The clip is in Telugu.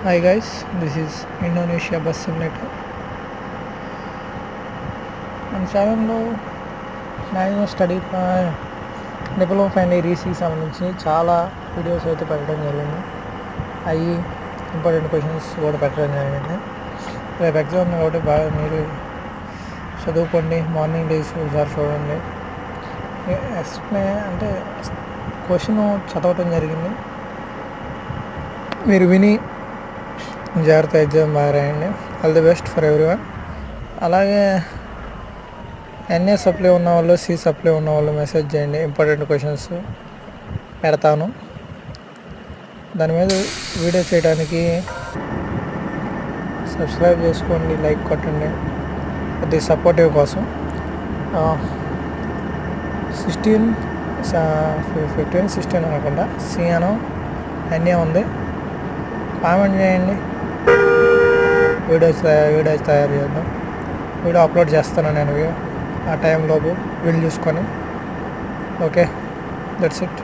Hi guys, this is Indonesia Bus Simulator. మన ఛానల్లో maximum study diploma final year ఈసీకి సంబంధించి చాలా వీడియోస్ అయితే పెట్టడం జరిగింది. అవి ఇంపార్టెంట్ క్వశ్చన్స్ కూడా పెట్టడం జరిగింది. రేపు ఎగ్జామ్ కాబట్టి బాగా మీరు చదువుకోండి. మార్నింగ్ డేస్ ఒకసారి చూడండి. ఎక్స్ప్లెయిన్ అంటే క్వశ్చన్ చదవటం జరిగింది, మీరు విని జాగ్రత్త ఎగ్జామ్ బాగా రాయండి. All the best for everyone. అలాగే ఎన్ఏ సప్లై ఉన్న వాళ్ళు, సి సప్లై ఉన్న వాళ్ళు మెసేజ్ చేయండి, ఇంపార్టెంట్ క్వశ్చన్స్ పెడతాను. దాని మీద వీడియో చేయడానికి సబ్స్క్రైబ్ చేసుకోండి, లైక్ కొట్టండి, కొద్ది సపోర్టివ్ కోసం. 15-16 అనుకుంటా సి అను ఎన్ఏ ఉంది. కామెంట్ చేయండి, వీడియోస్ తయారు చేద్దాం. వీడియో అప్లోడ్ చేస్తాను నేను ఆ టైంలోపు వీళ్ళు చూసుకొని. Okay, that's it.